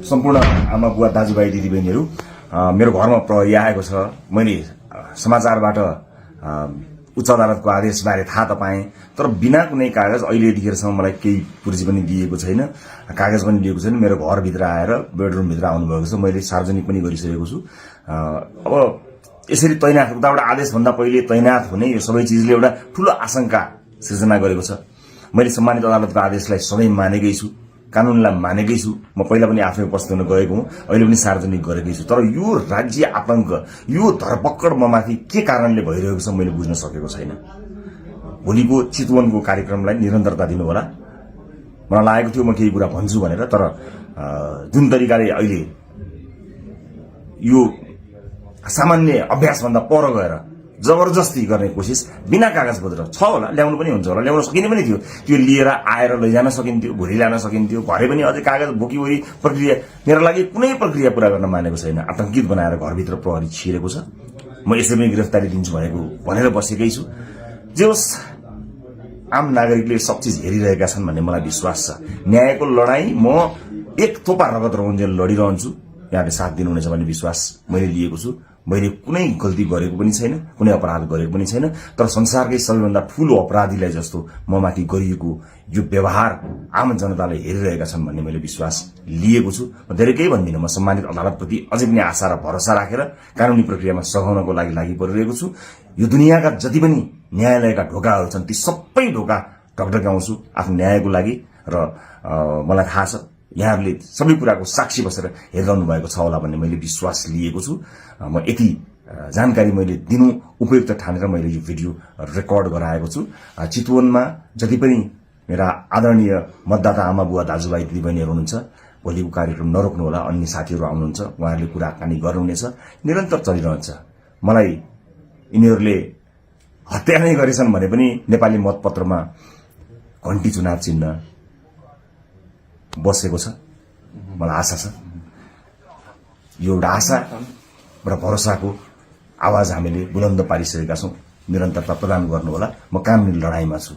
सम्पूर्ण आमा बुवा दाजुभाइ दिदीबहिनीहरू मेरो घरमा प्रहरी आएको छ। मैले समाचारबाट उच्च अदालतको आदेशबारे थाहा त पाएँ, तर बिना कुनै कागज अहिले यतिखेरसम्म मलाई केही पुर्जी पनि दिएको छैन, कागज पनि दिएको छैन। मेरो घरभित्र आएर बेडरुमभित्र आउनुभएको छ, मैले सार्वजनिक पनि गरिसकेको छु। अब यसरी तैनाथ उताबाट आदेशभन्दा पहिले तैनाथ हुने यो सबै चिजले एउटा ठूलो आशंका सृजना गरेको छ। मैले सम्मानित अदालतको आदेशलाई सधैँ मानेकै छु, कानूनलाई मानेकै छु। म पहिला पनि आफै उपस्थित हुन गएको हुँ, अहिले पनि सार्वजनिक गरेकै छु। तर यो राज्य आतंक, यो धरपकड ममाथि के कारणले भइरहेको छ मैले बुझ्न सकेको छैन। भोलिको चितवनको कार्यक्रमलाई निरन्तरता दिनुहोला। मलाई लागेको थियो म केही कुरा भन्छु भनेर, तर जुन तरिकाले अहिले यो सामान्य अभ्यासभन्दा पर गएर जबरजस्ती गर्ने कोसिस बिना कागज पत्र छ होला, ल्याउनु पनि हुन्छ होला, ल्याउन सकिने पनि थियो। त्यो लिएर आएर लैजान सकिन्थ्यो, भोलि ल्याउन सकिन्थ्यो। घरै पनि अझै कागज बोकीवरी प्रक्रिया, मेरो लागि कुनै प्रक्रिया पूरा गर्न मानेको छैन। आतंकित बनाएर घरभित्र प्रहरी छिरेको छ। म यसैमै गिरफ्तारी दिन्छु भनेर बसेकै छु। जे होस्, आम नागरिकले सब चिज हेरिरहेका छन् भन्ने मलाई विश्वास छ। न्यायको लडाई म एक थोपा रगत रहुन्जेल लडिरहन्छु। यहाँले साथ दिनुहुनेछ भन्ने विश्वास मैले लिएको छु। मैले कुनै गल्ती गरेको पनि छैन, कुनै अपराध गरेको पनि छैन, तर संसारकै सबैभन्दा ठूलो अपराधीलाई जस्तो ममाथि गरिएको यो व्यवहार आम जनताले हेरिरहेका छन् भन्ने मैले विश्वास लिएको छु। म धेरै केही भन्दिनँ। म सम्मानित अदालतप्रति अझै पनि आशा र भरोसा राखेर कानूनी प्रक्रियामा सघाउनको लागि परिरहेको छु। यो दुनियाँका जति पनि न्यायालयका ढोकाहरू छन् ती सबै ढोका ढकढक्याउँछु आफ्नो न्यायको लागि। र मलाई थाहा छ यहाँहरूले सबै कुराको साक्षी बसेर हेरिरहनु भएको छ होला भन्ने मैले विश्वास लिएको छु। म यति जानकारी मैले दिनु उपयुक्त ठानेर मैले यो भिडियो रेकर्ड गराएको छु। चितवनमा जति पनि मेरा आदरणीय मतदाता आमा बुवा दाजुभाइ दिदीबहिनीहरू हुनुहुन्छ, भोलिको कार्यक्रम नरोक्नु होला। अन्य साथीहरू आउनुहुन्छ, उहाँहरूले कुराकानी गर्नुहुनेछ, निरन्तर चलिरहन्छ। मलाई यिनीहरूले हत्या नै गरेछन् भने पनि नेपाली मतपत्रमा घण्टी चुनाव चिन्ह बसेको छ। मलाई आशा छ यो एउटा आशा र भरोसाको आवाज हामीले बुलन्द पारिसकेका छौं। निरन्तरता प्रदान गर्नुहोला। म कानुनी लडाईँमा छु।